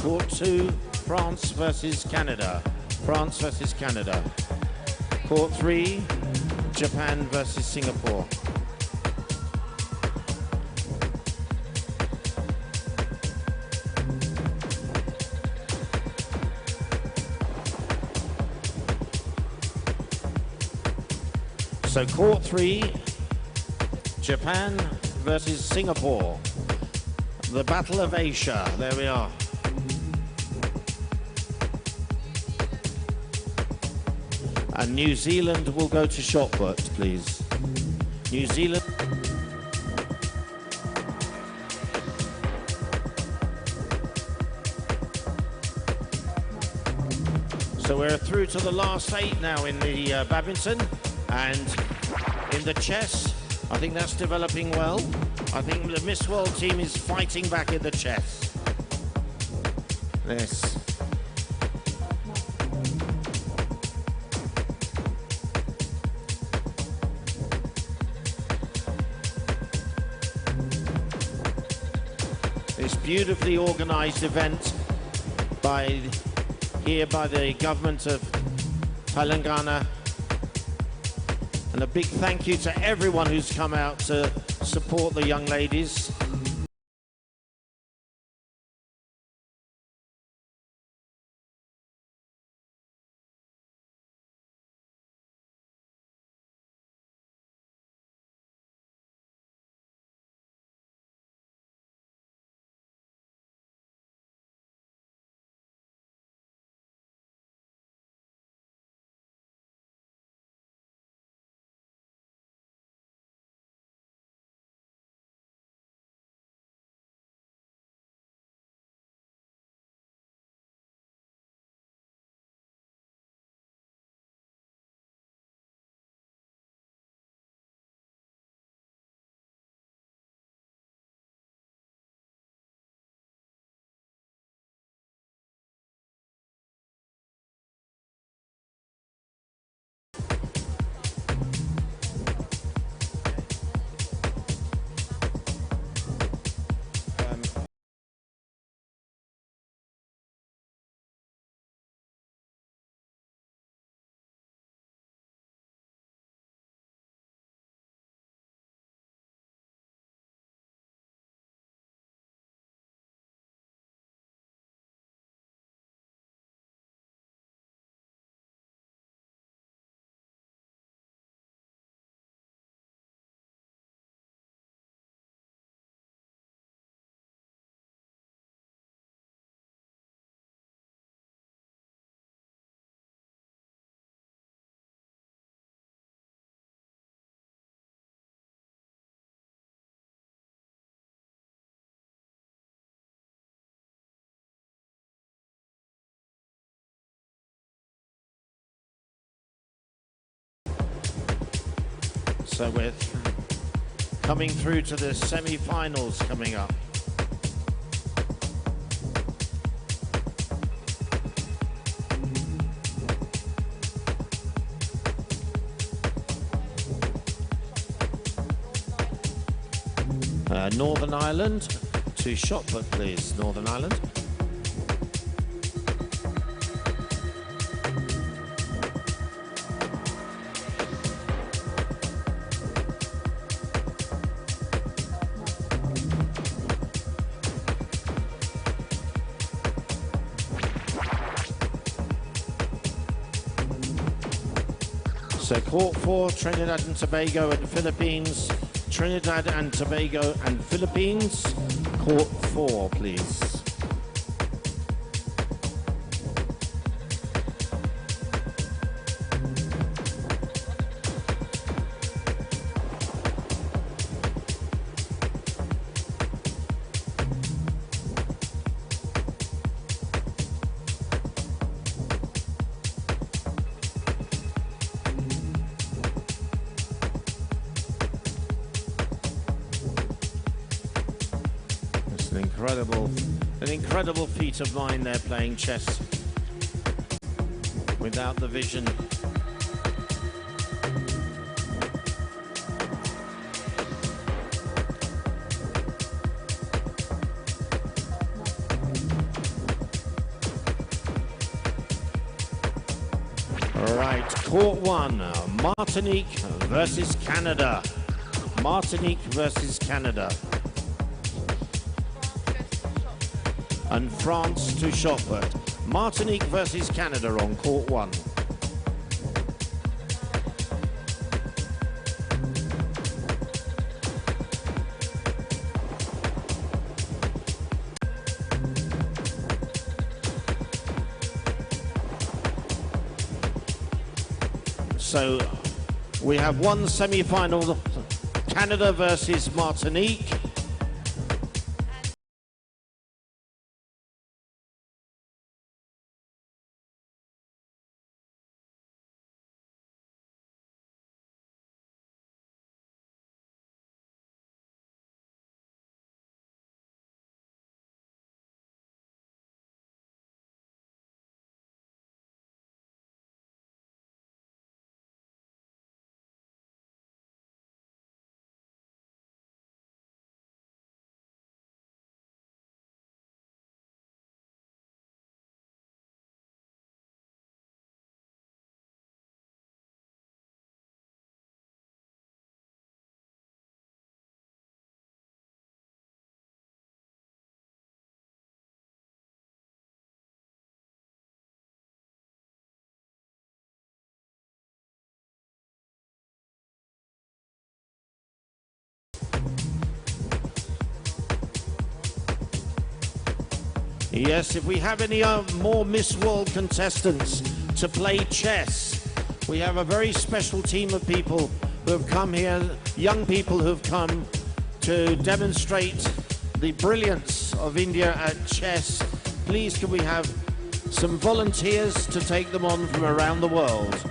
Court 2, France versus Canada. France versus Canada. Court 3, Japan versus Singapore. So Court 3, Japan versus Singapore. The Battle of Asia, there we are. And New Zealand will go to shot put, please. New Zealand. So we're through to the last 8 now in the badminton, and in the chess, I think that's developing well. I think the Miss World team is fighting back in the chess. Yes. This beautifully organized event by the government of Telangana. And a big thank you to everyone who's come out to support the young ladies. So we're coming through to the semi-finals coming up. Northern Ireland to shot put, please. Northern Ireland. So Court 4, Trinidad and Tobago and Philippines. Trinidad and Tobago and Philippines. Court 4, please. An incredible feat of mind there, playing chess without the vision. Right, court one, Martinique versus Canada. Martinique versus Canada. And France to Shotput. Martinique versus Canada on court one. So we have one semi-final, Canada versus Martinique. Yes, if we have any more Miss World contestants to play chess, we have a very special team of people who have come here, young people who have come to demonstrate the brilliance of India at chess. Please can we have some volunteers to take them on from around the world?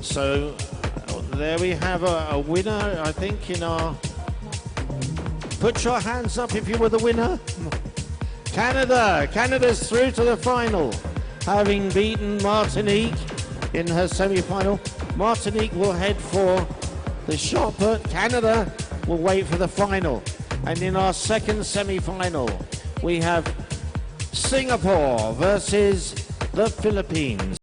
So there we have a winner, I think, in our... Put your hands up if you were the winner. Canada. Canada's through to the final, having beaten Martinique in her semi-final. Martinique will head for the shot put. Canada will wait for the final. And in our second semi-final, we have Singapore versus the Philippines.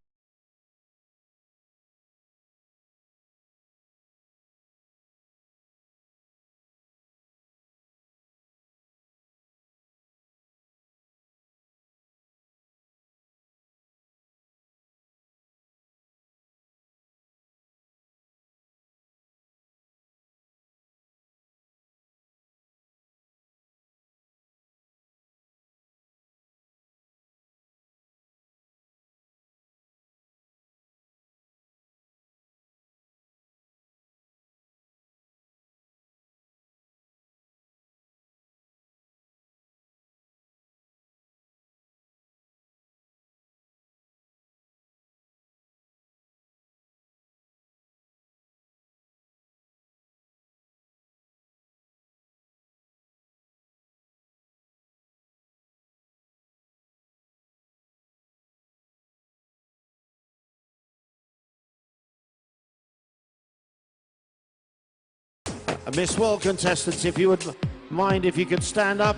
Miss World contestants, if you would mind, if you could stand up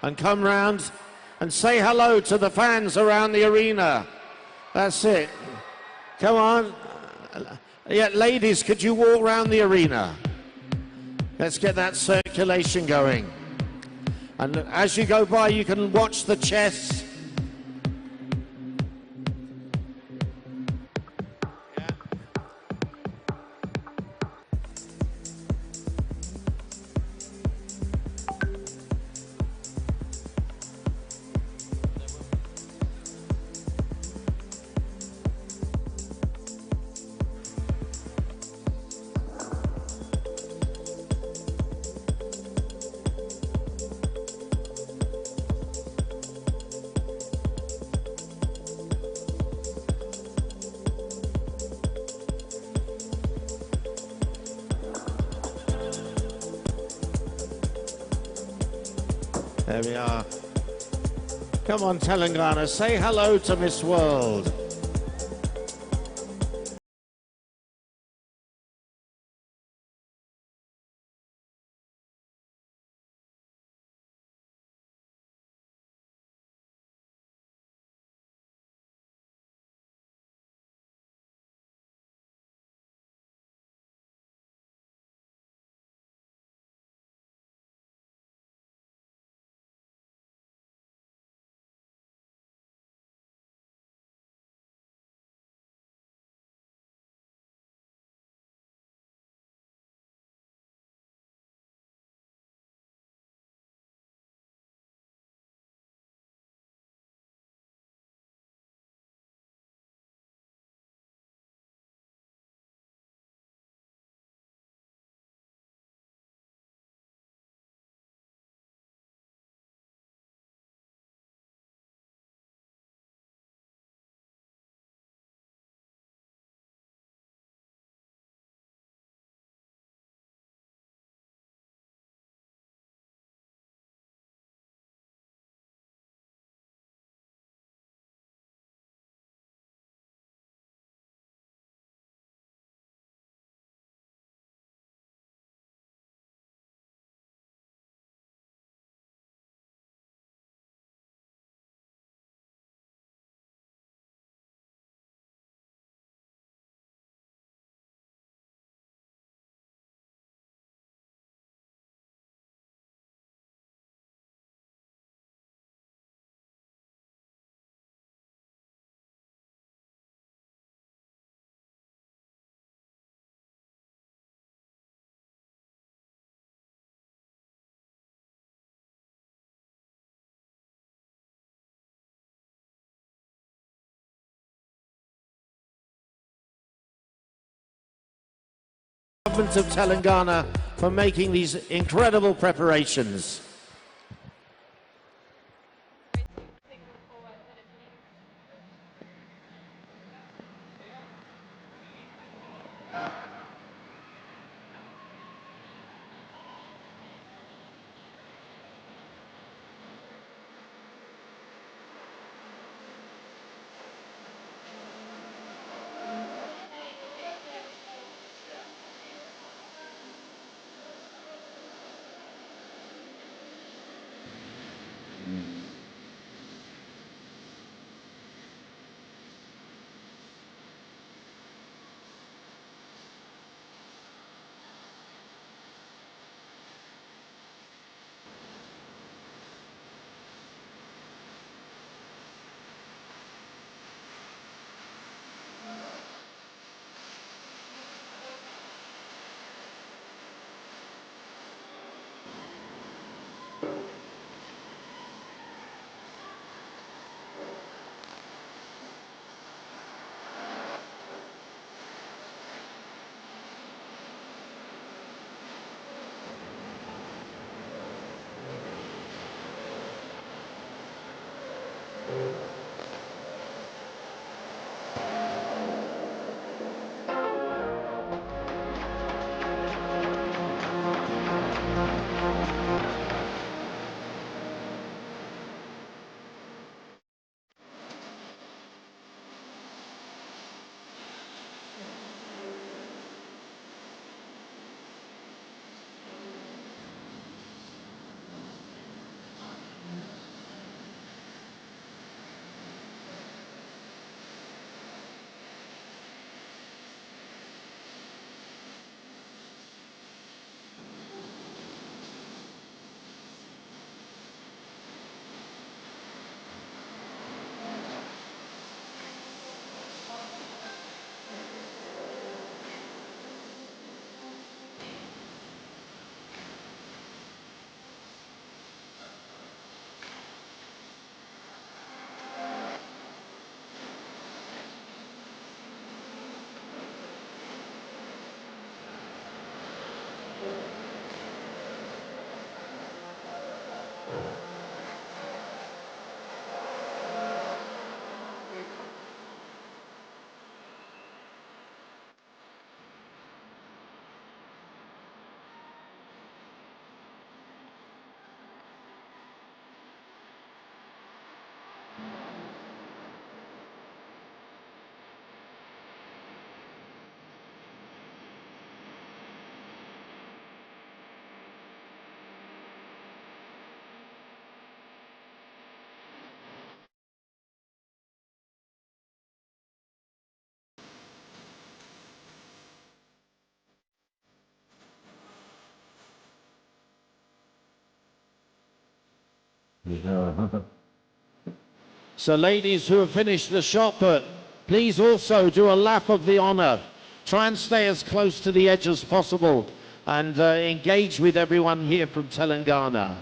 and come round and say hello to the fans around the arena. That's it. Come on. Yeah, ladies, could you walk around the arena? Let's get that circulation going. And as you go by, you can watch the chess. There we are. Come on, Telangana, say hello to Miss World. Government of Telangana for making these incredible preparations. So ladies who have finished the shot put, please also do a lap of the honor. Try and stay as close to the edge as possible and engage with everyone here from Telangana.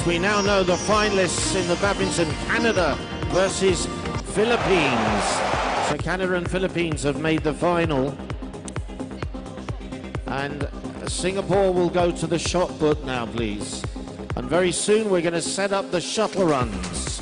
We now know the finalists in the badminton, Canada versus Philippines. So Canada and Philippines have made the final. And Singapore will go to the shot put now, please. And very soon we're going to set up the shuttle runs.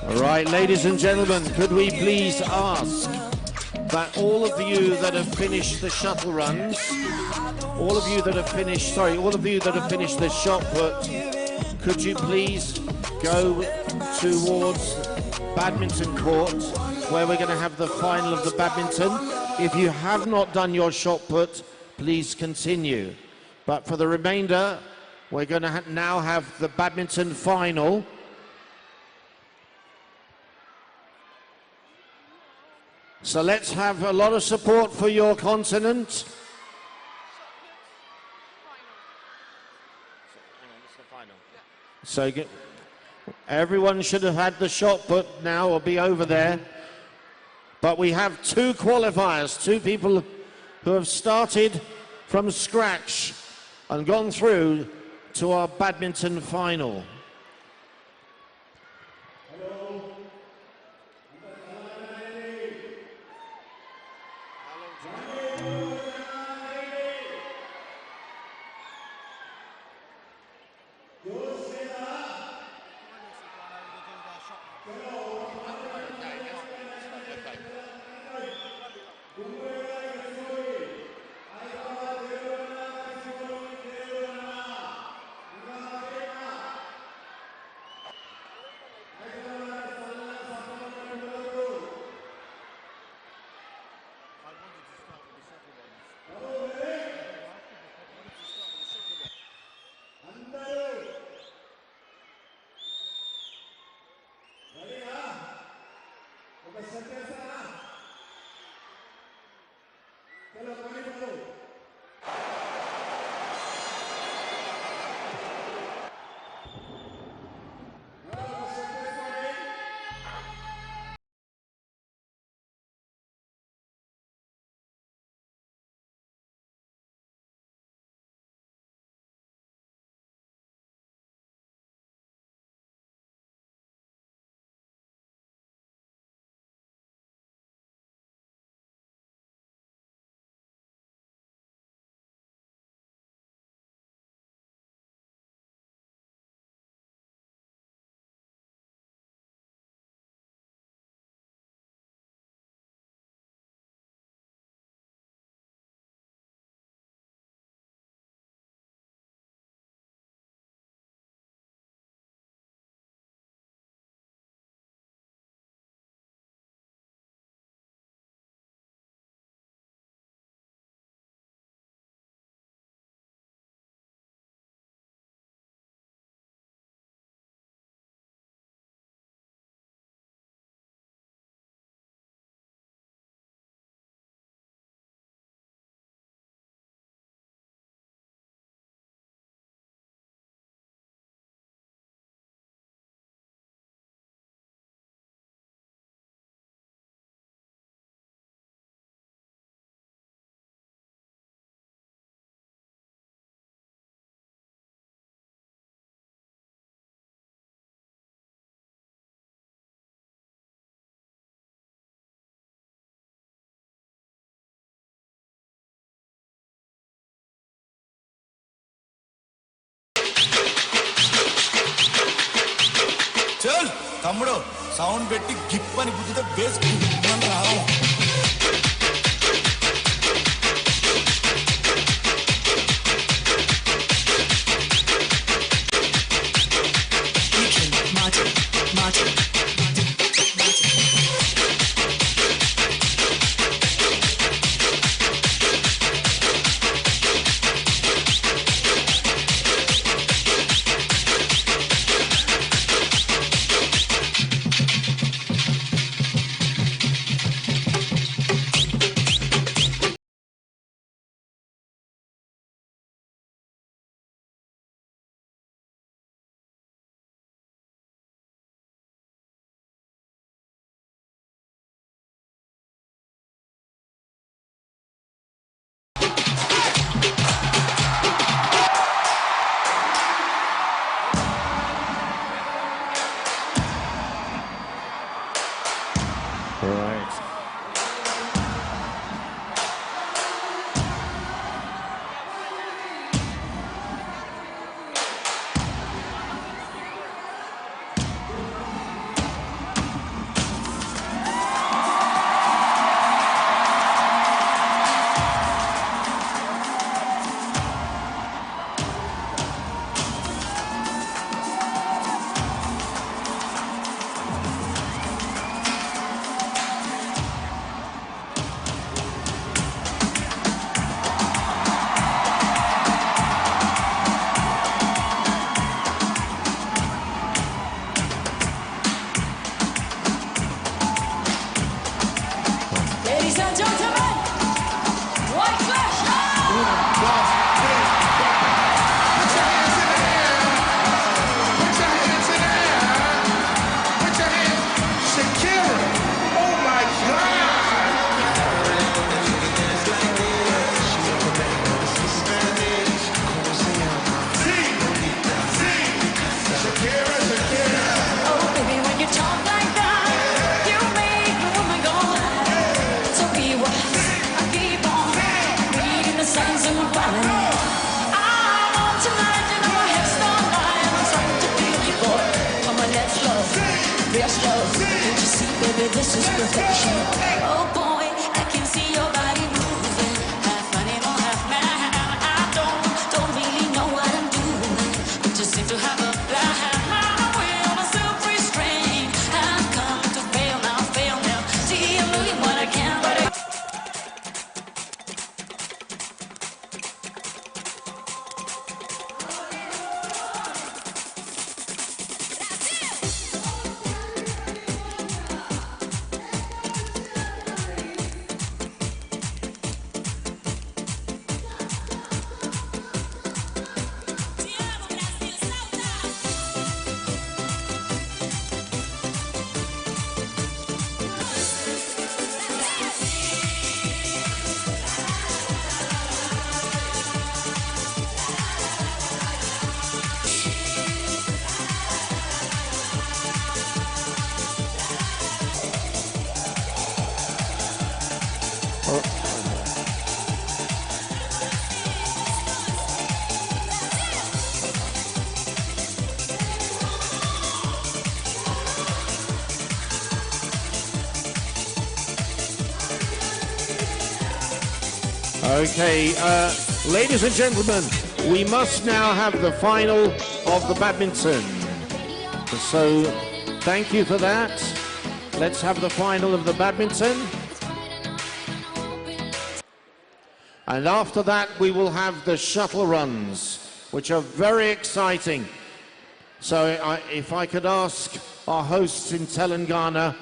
All right, ladies and gentlemen, could we please ask that all of you that have finished the shuttle runs, all of you that have finished the shot put, could you please go towards badminton court where we're going to have the final of the badminton. If you have not done your shot put, please continue. But for the remainder, we're going to now have the badminton final. So let's have a lot of support for your continent. So everyone should have had the shot put now or be over there. But we have two qualifiers, two people who have started from scratch and gone through to our badminton final. తమ్ముడు sound పెట్టి గిప్ అని గుద్దితే bass రావు. This is perfection. Oh boy, I can see your body moving, half animal, half man. I don't really know what I'm doing, but just seem to have a plan. My will, my self-restraint. I've come to fail now. See, I'm doing what I can, but Okay, ladies and gentlemen, we must now have the final of the badminton. So, thank you for that. Let's have the final of the badminton. And after that, we will have the shuttle runs, which are very exciting. So, if I could ask our hosts in Telangana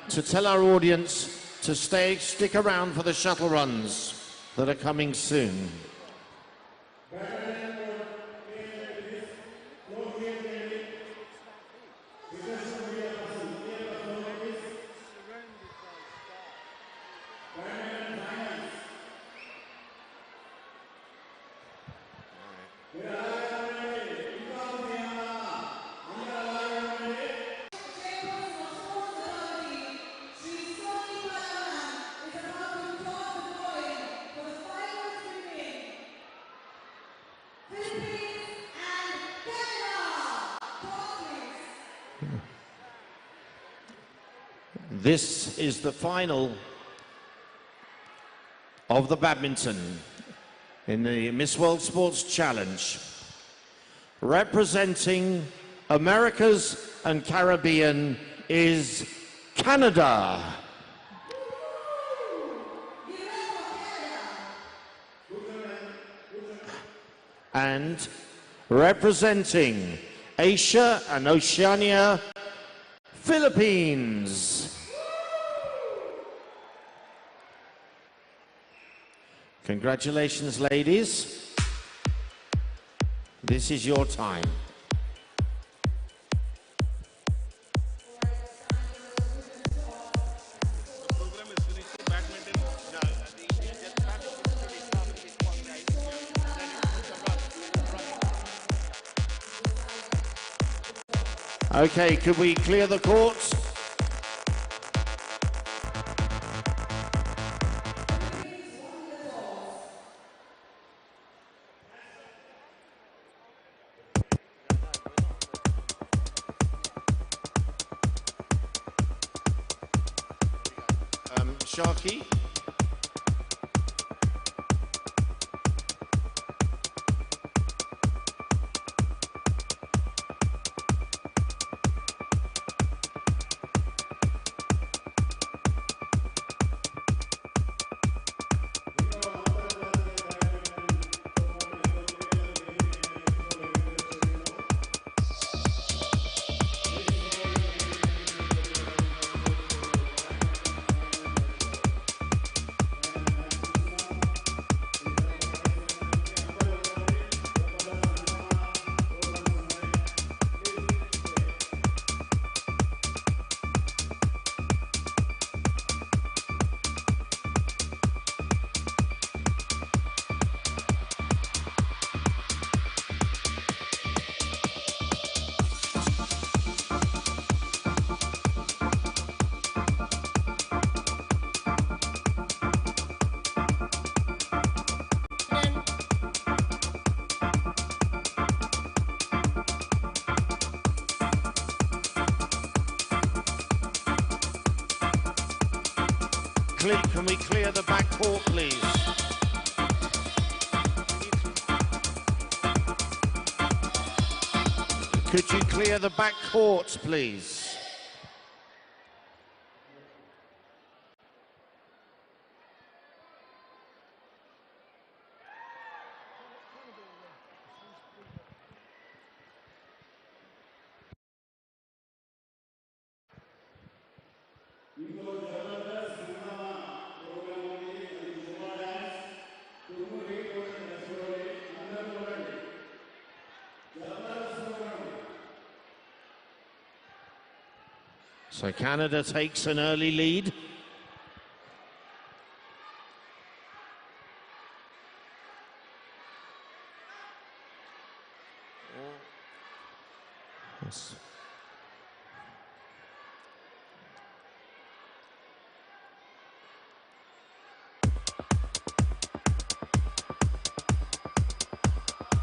to tell our audience to stick around for the shuttle runs that are coming soon. This is the final of the badminton in the Miss World Sports Challenge. Representing Americas and Caribbean is Canada. And representing Asia and Oceania, Philippines. Congratulations, ladies. This is your time. Okay, could we clear the courts? Sharky? Can we clear the back court, please? Could you clear the back court, please? So Canada takes an early lead. Yes.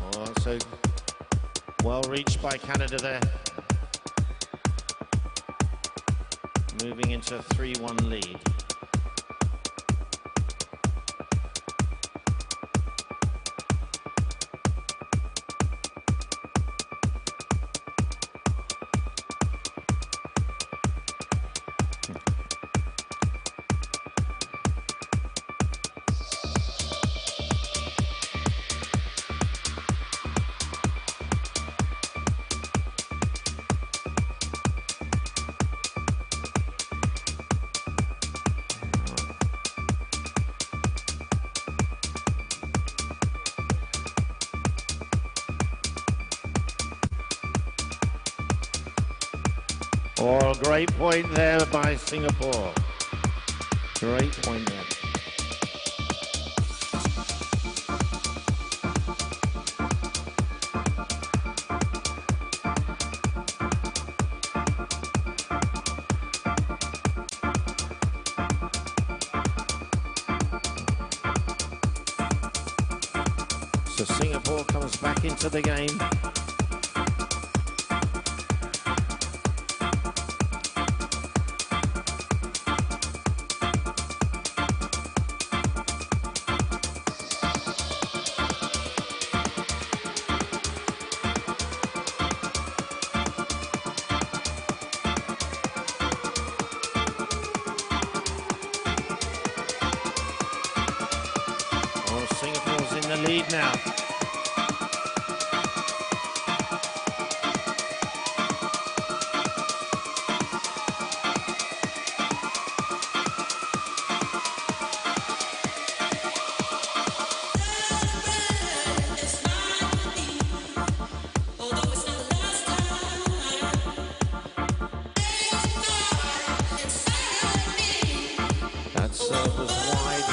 Oh, so well reached by Canada there. Moving into a 3-1 lead. Oh, great point there by Singapore. Great point there. So Singapore comes back into the game. lead now. That serve was wide.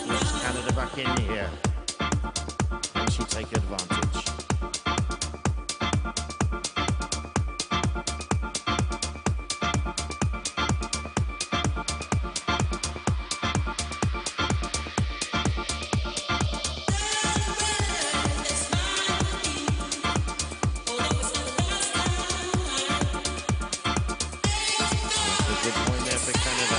Gets Canada back in here. Can she take advantage? That's a good point there for Canada.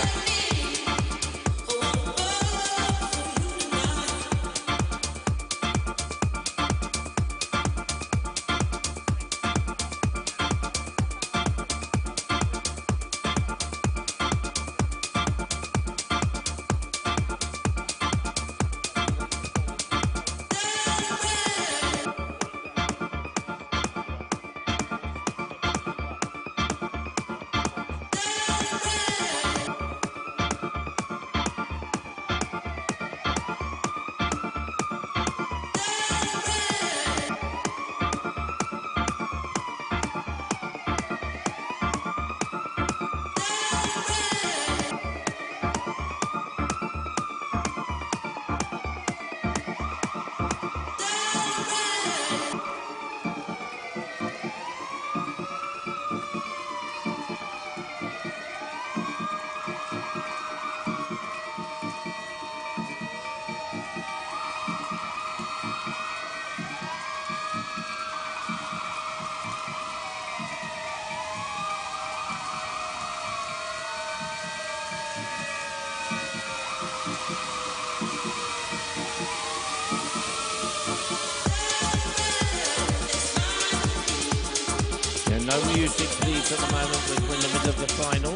No music please at the moment, we're in the middle of the final.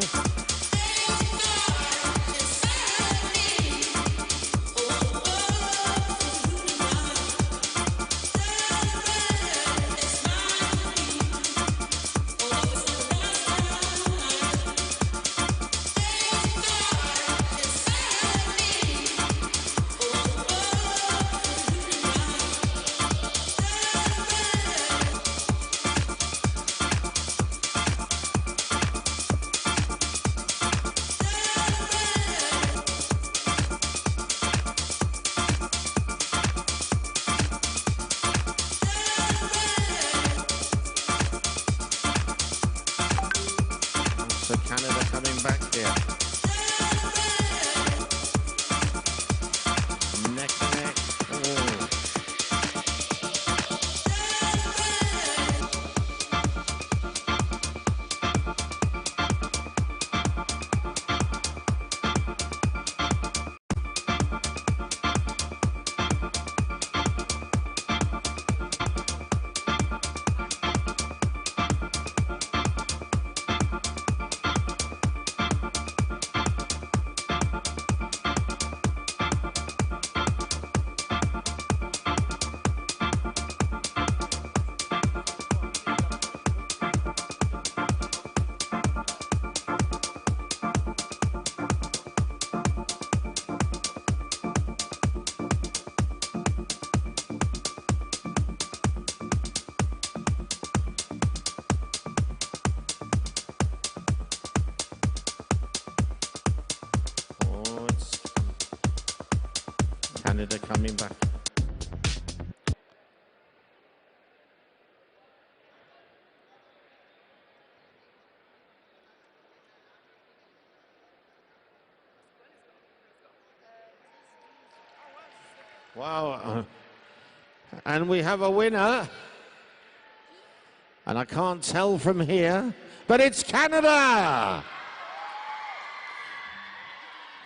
So Canada coming back here. Neck to neck. Oh. Canada coming back. Wow. And we have a winner. And I can't tell from here, but it's Canada!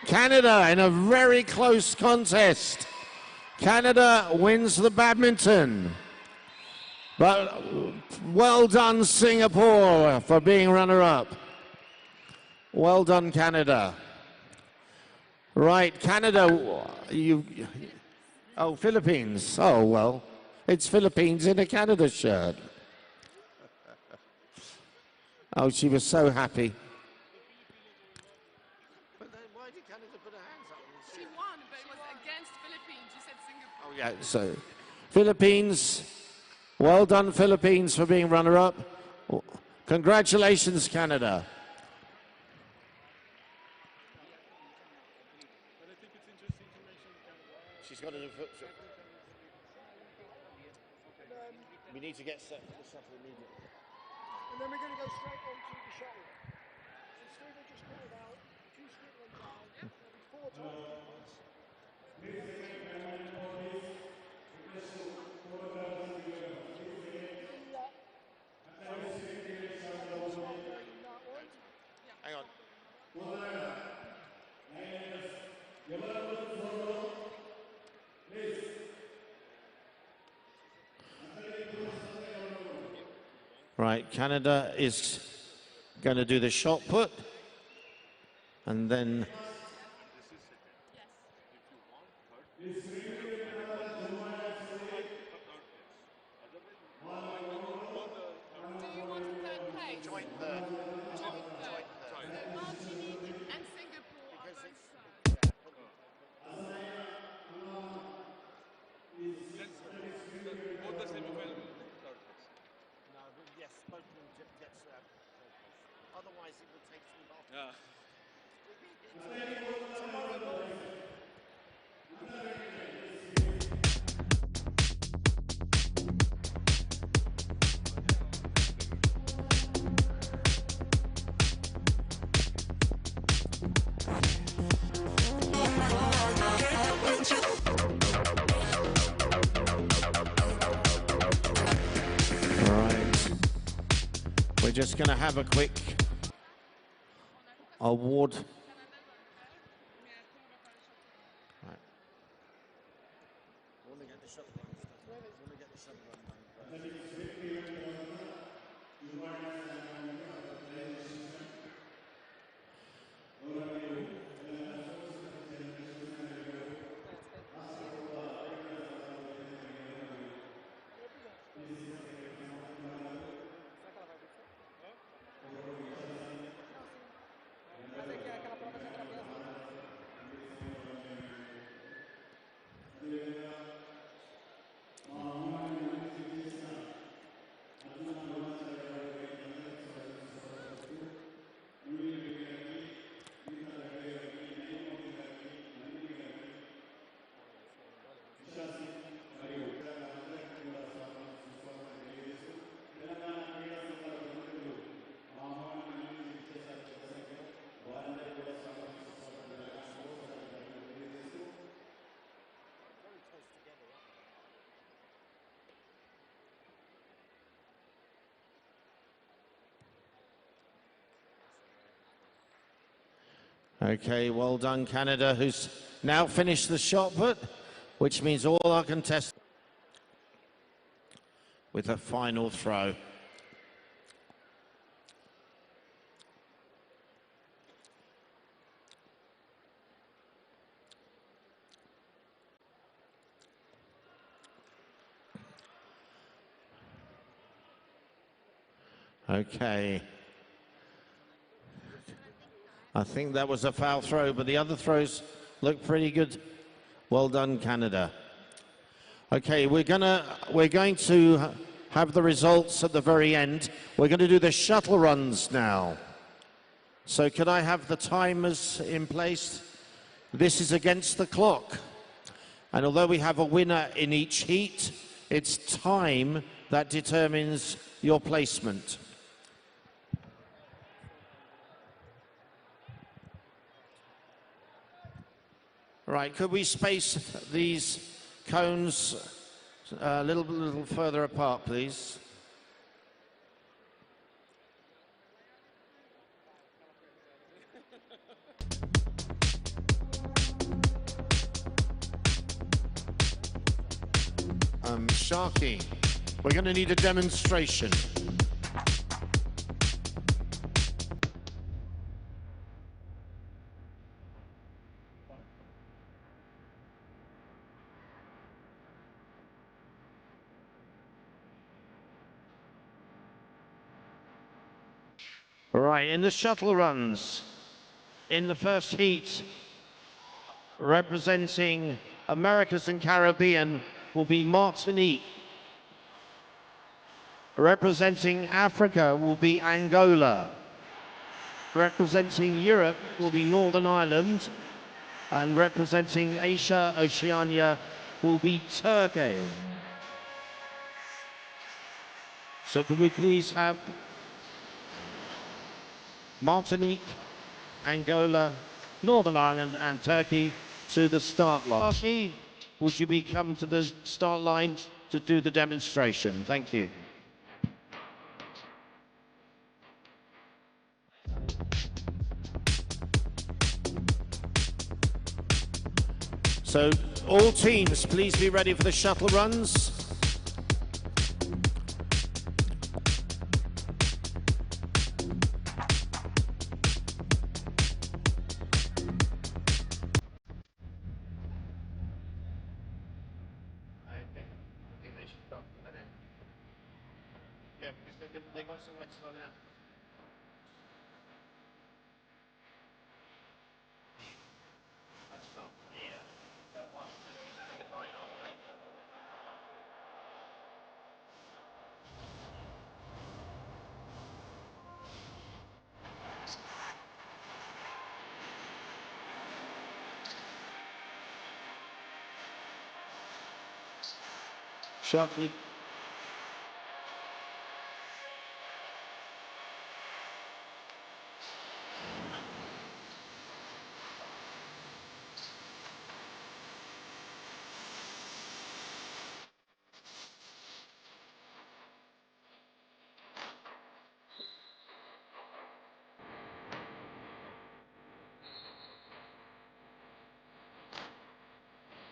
Canada in a very close contest. Canada wins the badminton. But well done, Singapore, for being runner-up. Well done, Canada. Right, Canada, Oh, Philippines. Oh, well, it's Philippines in a Canada shirt. Oh, she was so happy. But then why did Canada put her hands up? She won, but it was against Philippines. You said Singapore. Oh, yeah, so Philippines, well done, Philippines, for being runner-up. Congratulations, Canada. She's got to do foot. We need to get set for the shuttle immediately. And then we're going to go straight on to the shuttle. So Steve will just call it out. Two skip runs down. There'll be 4 timekeepers. Hang on. Right, Canada is going to do the shot put, and then Do you want third place? joint third. Joint third. Martinique and Singapore are both third. No, but yes, both of them gets otherwise it would take too long. Tomorrow morning. We're just going to have a quick award. Right. Okay, well done, Canada, who's now finished the shot put, which means all our contestants with a final throw. Okay. I think that was a foul throw, but the other throws look pretty good. Well done, Canada. Okay, we're going to have the results at the very end. We're going to do the shuttle runs now. So could I have the timers in place? This is against the clock. And although we have a winner in each heat, it's time that determines your placement. Right, could we space these cones a little further apart, please? Sharky, we're going to need a demonstration. Right, in the shuttle runs, in the first heat, representing Americas and Caribbean will be Martinique. Representing Africa will be Angola. Representing Europe will be Northern Ireland. And representing Asia, Oceania will be Turkey. So could we please have Martinique, Angola, Northern Ireland and Turkey to the start line. Archie, would you be come to the start line to do the demonstration? Thank you. So all teams, please be ready for the shuttle runs. Shuttle.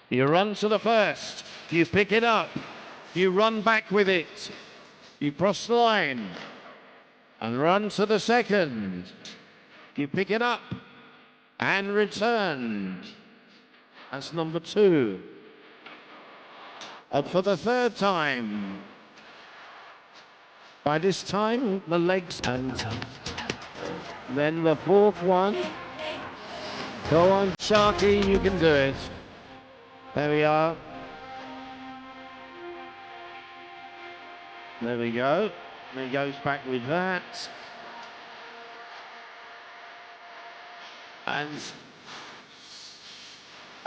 You run to the first, you pick it up, you run back with it, you cross the line and run to the second. You pick it up and return. That's number 2. And for the third time, by this time the legs and then the fourth one. Go on, Sharky, you can do it. There we are. There we go. He goes back with that. And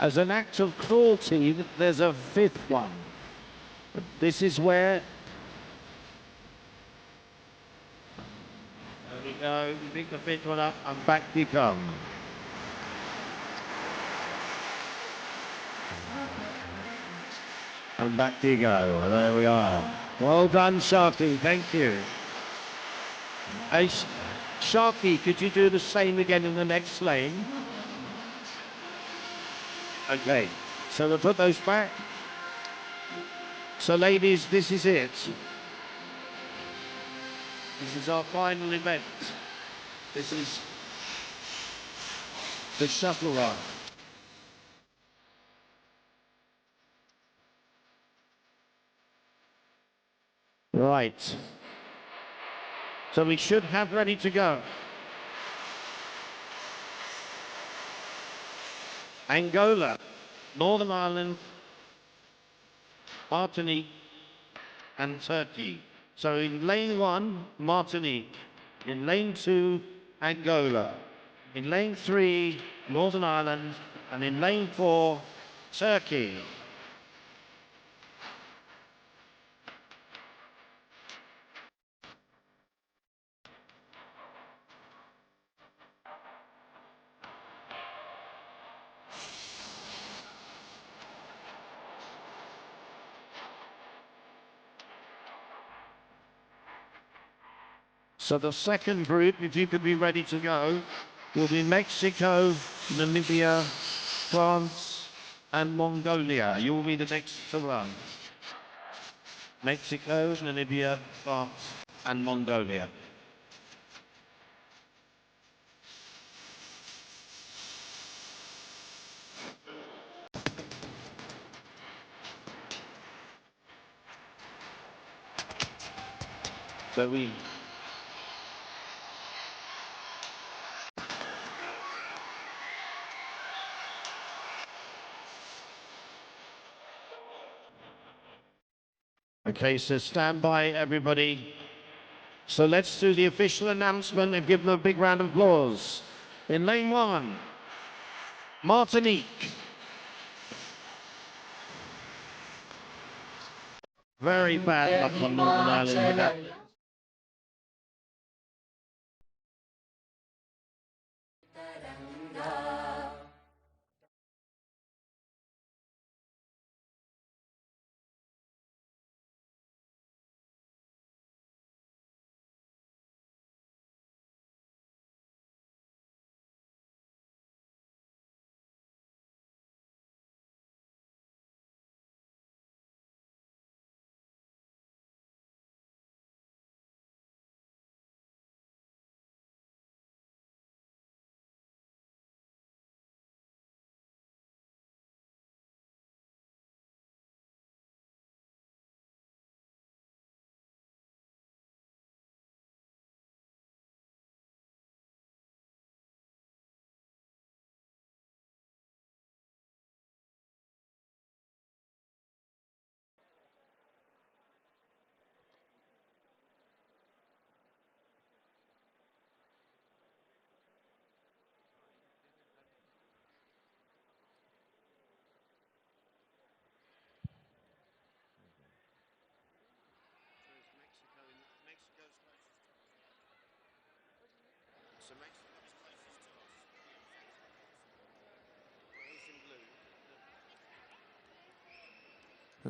as an act of cruelty, there's a 5th one. This is where... There we go. You pick the 5th one up and back you come. And back you go. There we are. Well done, Sharky. Thank you. Hey, Sharky, could you do the same again in the next lane? Okay. So we'll put those back. So, ladies, this is it. This is our final event. This is the shuttle run. Right. So we should have ready to go. Angola, Northern Ireland, Martinique, and Turkey. So in lane 1, Martinique. In lane 2, Angola. In lane 3, Northern Ireland. And in lane 4, Turkey. So the second group, if you could be ready to go, will be Mexico, Namibia, France, and Mongolia. You will be the next to run. Mexico, Namibia, France, and Mongolia. So we Okay, so stand by, everybody. So let's do the official announcement and give them a big round of applause. In lane 1, Martinique. Very bad luck on Northern Ireland with that.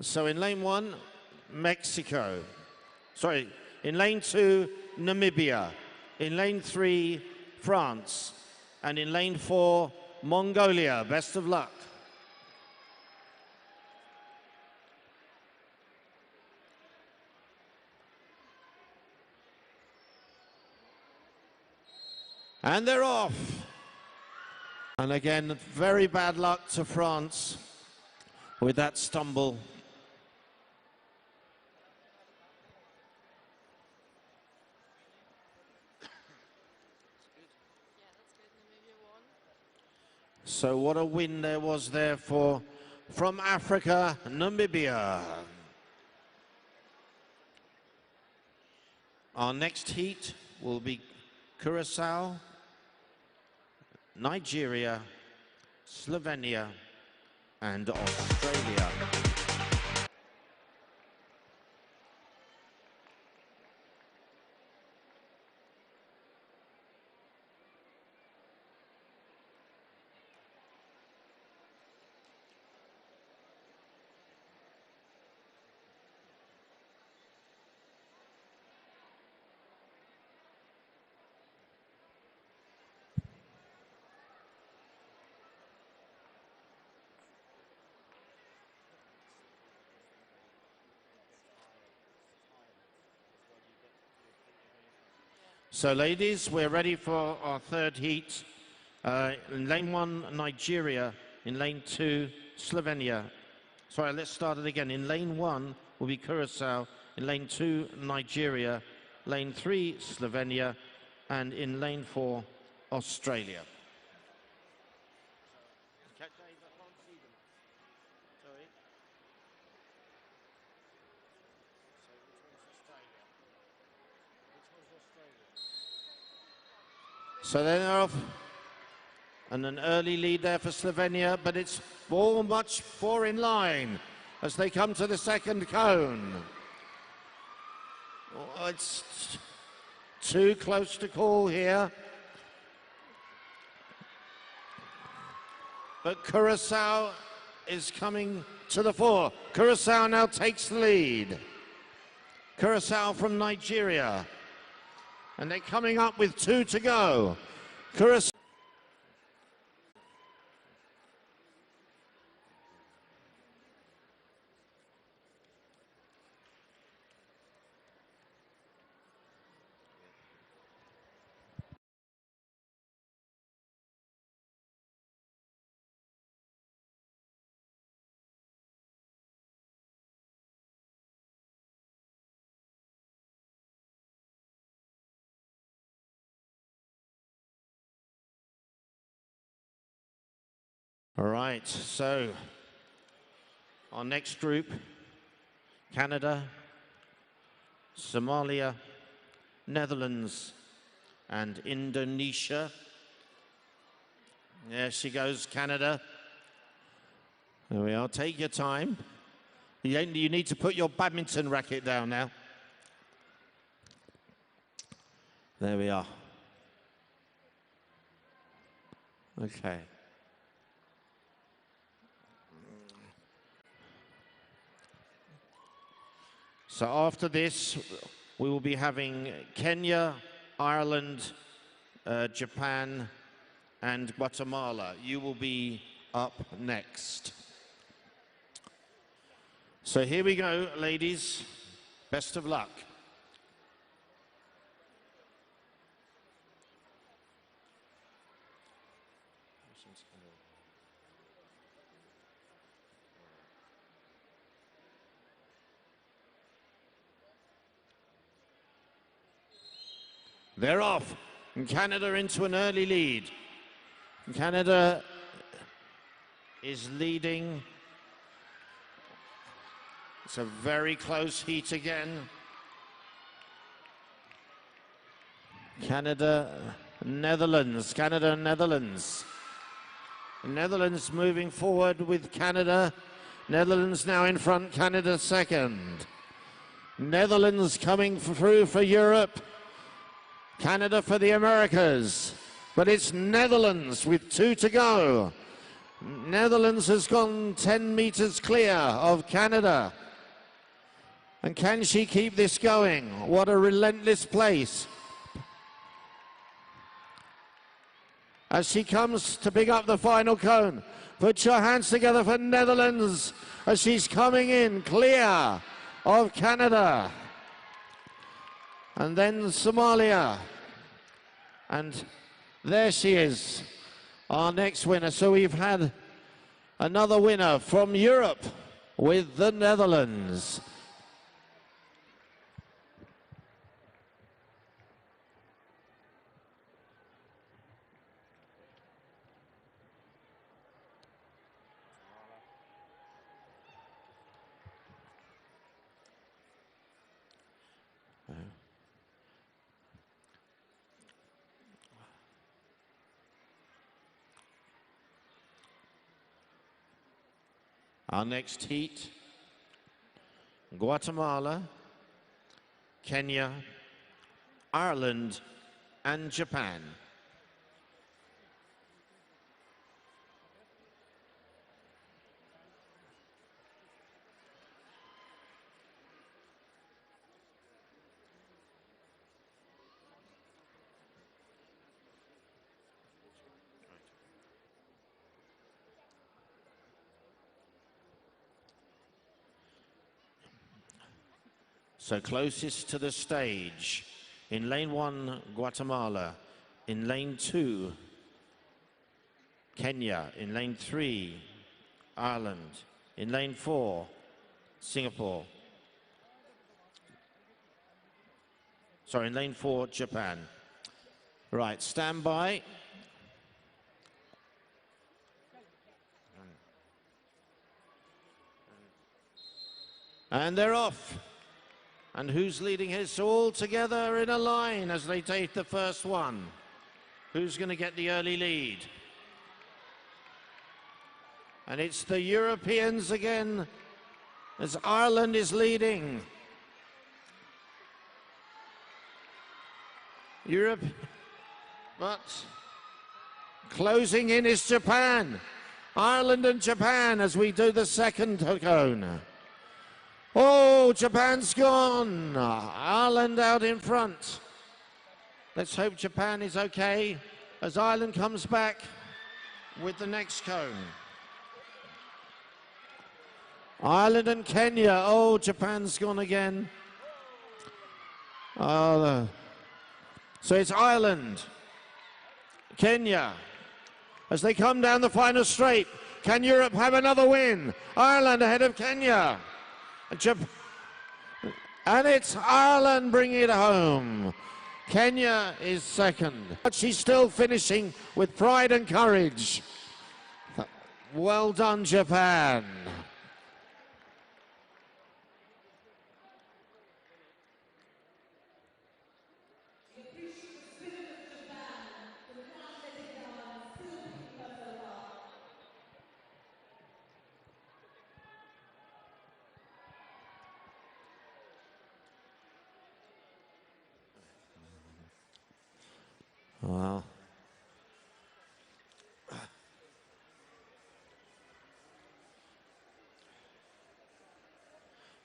So in lane 1, Mexico. Sorry, in lane 2, Namibia. In lane 3, France. And in lane 4, Mongolia. Best of luck. And they're off. And again, very bad luck to France with that stumble. So what a win there was there for, from Africa, Namibia. Our next heat will be Curacao, Nigeria, Slovenia, and Australia. So ladies, we're ready for our third heat. In lane 1, Nigeria. In lane 2, Slovenia. Sorry, let's start it again. In lane 1 will be Curacao. In lane 2, Nigeria. Lane 3, Slovenia. And in lane 4, Australia. So they're off. And an early lead there for Slovenia, but it's much four in line as they come to the second cone. Oh, it's too close to call here. But Curacao is coming to the fore. Curacao now takes the lead. Curacao from Nigeria. And they're coming up with 2 to go. Curacao. All right, so our next group, Canada, Somalia, Netherlands, and Indonesia. There she goes, Canada. There we are, take your time. You need to put your badminton racket down now. There we are. Okay. So after this, we will be having Kenya, Ireland, Japan, and Guatemala. You will be up next. So here we go, ladies. Best of luck. They're off. And Canada into an early lead. Canada is leading. It's a very close heat again. Canada, Netherlands. Canada, Netherlands. Netherlands moving forward with Canada. Netherlands now in front, Canada second. Netherlands coming through for Europe. Canada for the Americas. But it's Netherlands with 2 to go. Netherlands has gone 10 meters clear of Canada. And can she keep this going? What a relentless pace. As she comes to pick up the final cone. Put your hands together for Netherlands as she's coming in clear of Canada. And then Somalia. And there she is, our next winner. So we've had another winner from Europe with the Netherlands. Our next heat, Guatemala, Kenya, Ireland, and Japan. So closest to the stage, in lane 1, Guatemala, in lane 2, Kenya, in lane 3, Ireland, in lane 4, Singapore. Sorry, in lane 4, Japan. Right, stand by. And they're off. And who's leading here? So all together in a line as they take the first one. Who's going to get the early lead? And it's the Europeans again, as Ireland is leading. Europe, but closing in is Japan. Ireland and Japan as we do the second cone. Oh, Japan's gone. Ireland out in front. Let's hope Japan is okay as Ireland comes back with the next cone. Ireland and Kenya. Oh, Japan's gone again. So it's Ireland, Kenya, as they come down the final straight. Can Europe have another win? Ireland ahead of Kenya. And it's Ireland bringing it home. Kenya is second. But she's still finishing with pride and courage. Well done, Japan. Wow.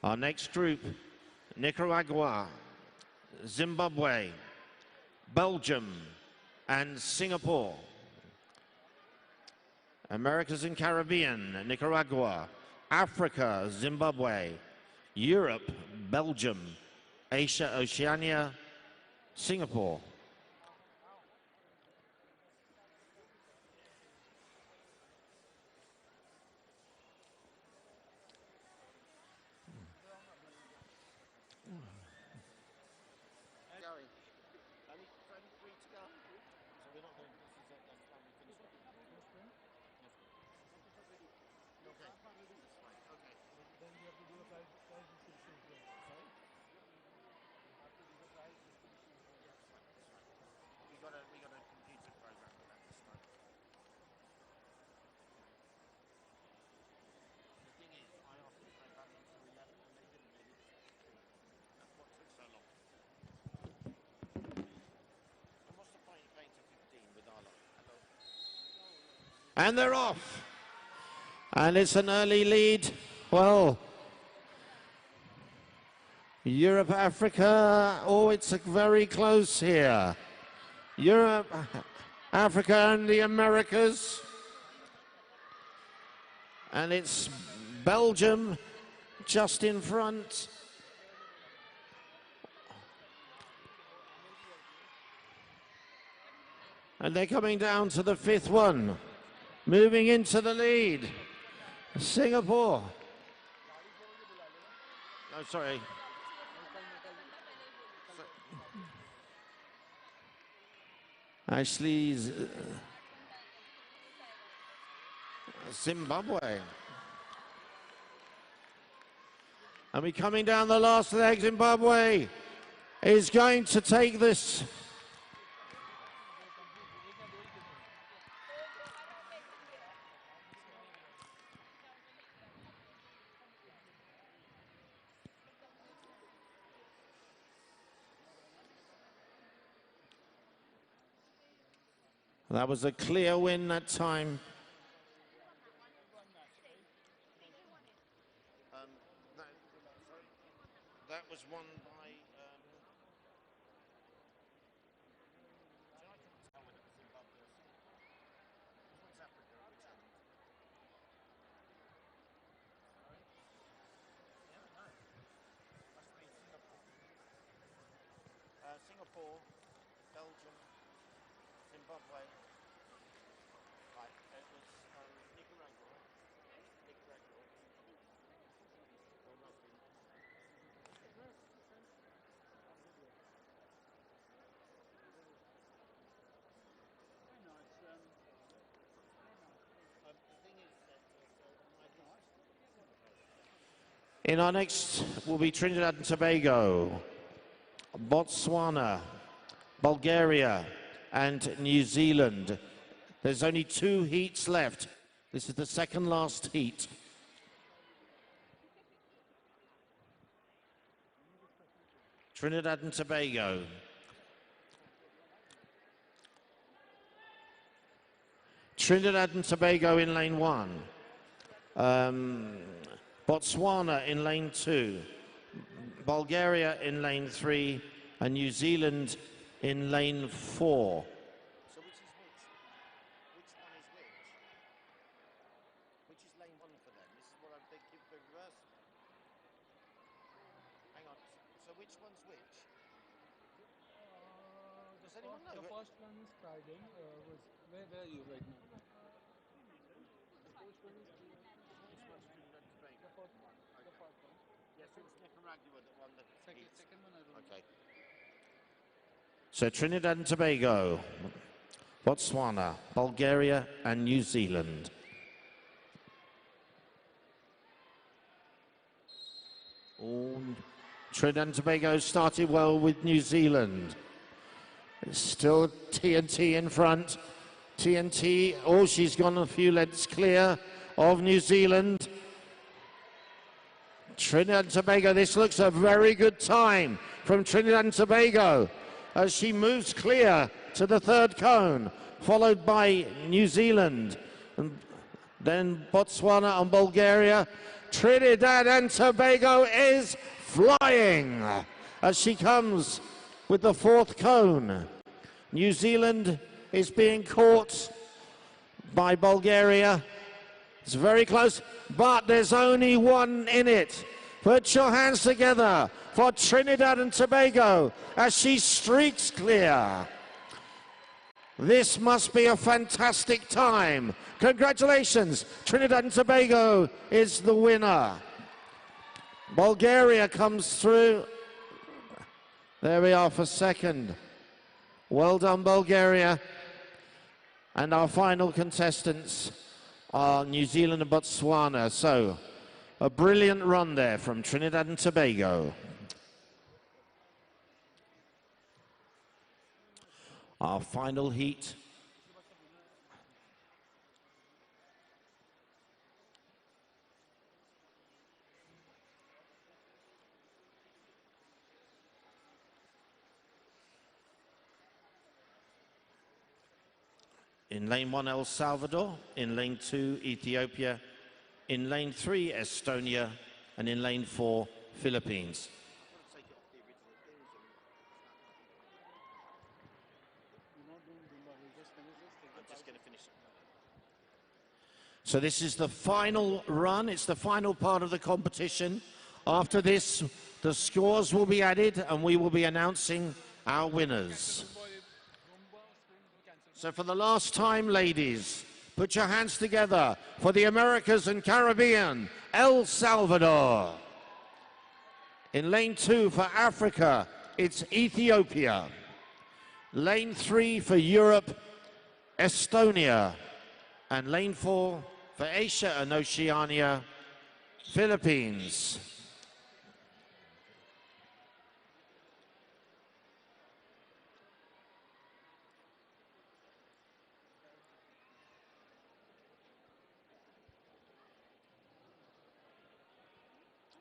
Our next group, Nicaragua, Zimbabwe, Belgium, and Singapore. Americas and Caribbean, Nicaragua, Africa, Zimbabwe, Europe, Belgium, Asia, Oceania, Singapore. We got a computer program for that this time. The thing is, I asked them to play badminton until 11 and they didn't. They did 2. That's what took so long. And what's the point of playing to 15 with our lot? Hello. And they're off. And it's an early lead. Well, Europe, Africa, oh, it's very close here. Europe, Africa, and the Americas. And it's Belgium just in front. And they're coming down to the 5th one. Moving into the lead. Singapore. No, sorry. Actually, Zimbabwe. And we're coming down the last leg. Zimbabwe is going to take this. That was a clear win that time. That was won by. Singapore, Belgium, Zimbabwe. Right, it was Nicaragua. Nicaragua. Or nothing. The thing is that In our next will be Trinidad and Tobago, Botswana, Bulgaria, and New Zealand. There's only 2 heats left. This is the second last heat. Trinidad and Tobago. Trinidad and Tobago in lane 1. Botswana in lane 2. Bulgaria in lane 3. And New Zealand in lane 4. So which is which? Which one is which? Which is lane 1 for them? This is what I'm thinking for reverse. Hang on. So which one's which? Does anyone know? The first one is Trident. Where are you right now? The first one is Which one's Trinidad and Tobago? the first one. The first one. Yes, it was Nicaragua that won the heats. Second one I don't know. Okay. So Trinidad and Tobago, Botswana, Bulgaria, and New Zealand. Oh, Trinidad and Tobago started well with New Zealand. It's still TNT in front. TNT, oh, she's gone a few lengths clear of New Zealand. Trinidad and Tobago, this looks a very good time from Trinidad and Tobago as she moves clear to the third cone, followed by New Zealand, and then Botswana and Bulgaria. Trinidad and Tobago is flying as she comes with the fourth cone. New Zealand is being caught by Bulgaria. It's very close, but there's only one in it. Put your hands together for Trinidad and Tobago as she streaks clear. This must be a fantastic time. Congratulations, Trinidad and Tobago is the winner. Bulgaria comes through. There we are for second. Well done, Bulgaria. And our final contestants are New Zealand and Botswana. So, a brilliant run there from Trinidad and Tobago. Our final heat. In lane 1, El Salvador. In lane 2, Ethiopia. In lane 3, Estonia. And in lane 4, Philippines. So this is the final run. It's the final part of the competition. After this, the scores will be added and we will be announcing our winners. So for the last time, ladies, put your hands together for the Americas and Caribbean, El Salvador. In lane 2 for Africa, it's Ethiopia. Lane 3 for Europe, Estonia. And lane 4 for Asia and Oceania, Philippines.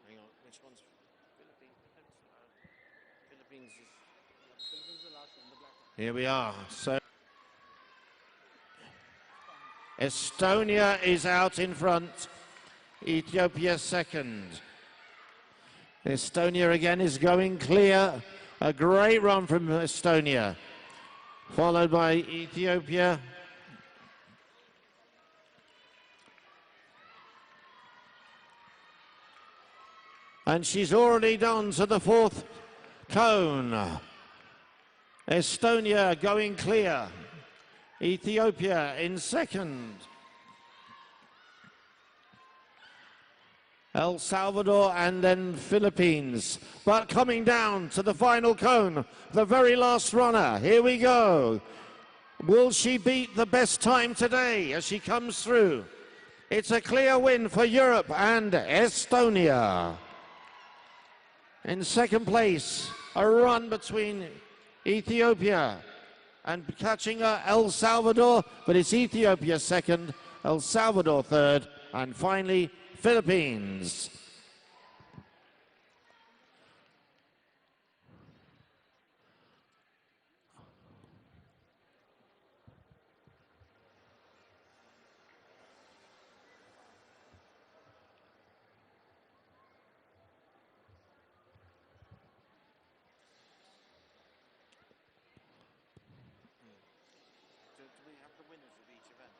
Hang on, which one's Philippines? Philippines is the last one, the black one. Here we are. So Estonia is out in front, Ethiopia second. Estonia again is going clear. A great run from Estonia, followed by Ethiopia. And she's already done to the fourth cone. Estonia going clear. Ethiopia in second. El Salvador and then Philippines. But coming down to the final cone, the very last runner. Here we go. Will she beat the best time today as she comes through? It's a clear win for Europe and Estonia. In second place, a run between Ethiopia and catching El Salvador, but it's Ethiopia second, El Salvador third, and finally Philippines. Do we have the winners of each event?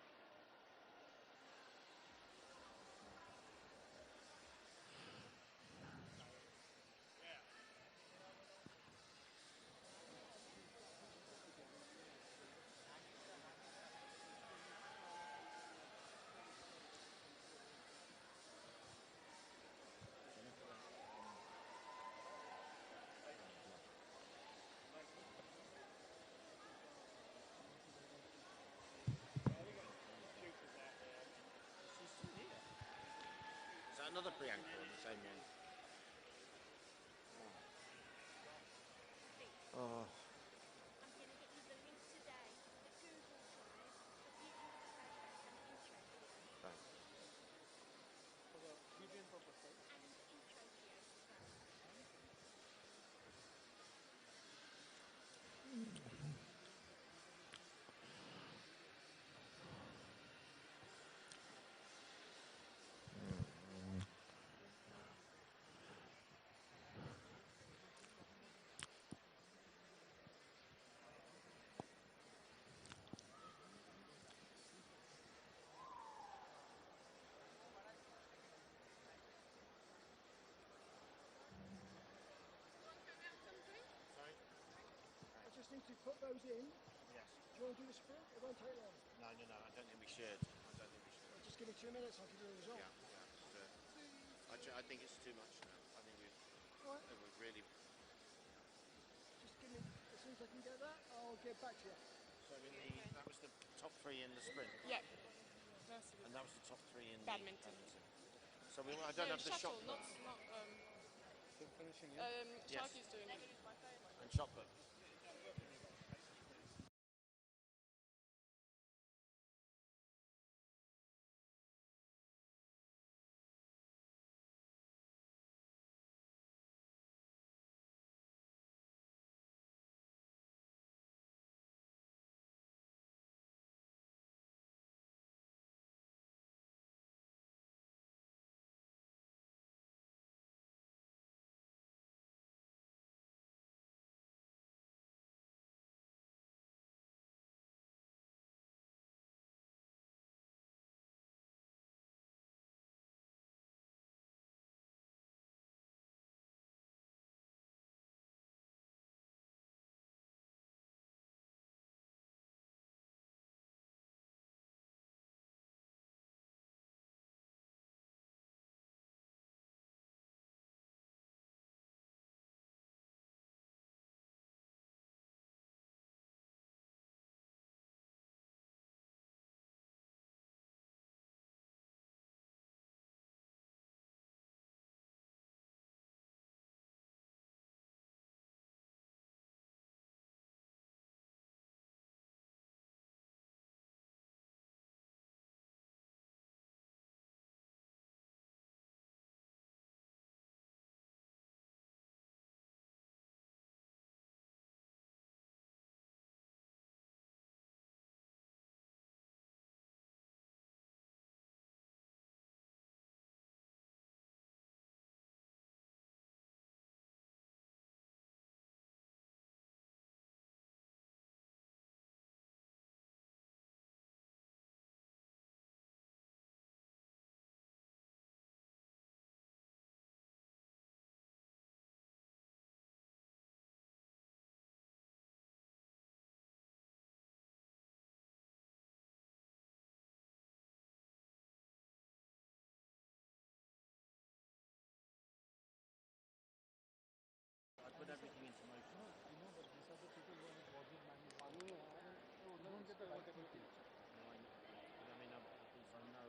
Is that another Priyanka or the same one? Oh. I'm going to get you the link today, the Google Drive, the beauty and purpose. put those in. Yes. Do you want to do the sprint? It won't take long. No, I don't think we should. I don't think we should. Well, just give me 2 minutes, I'll give you a result. Yeah, I think it's too much now. I think Right. we've really. Just give me, as soon as I can get that, I'll get back to you. So that was the top 3 in the sprint, Yep. That's and that was the top 3 in badminton. So I don't have the shuttle, shot not put. Still finishing, yeah? Yes. Sharky's doing it. And shot put.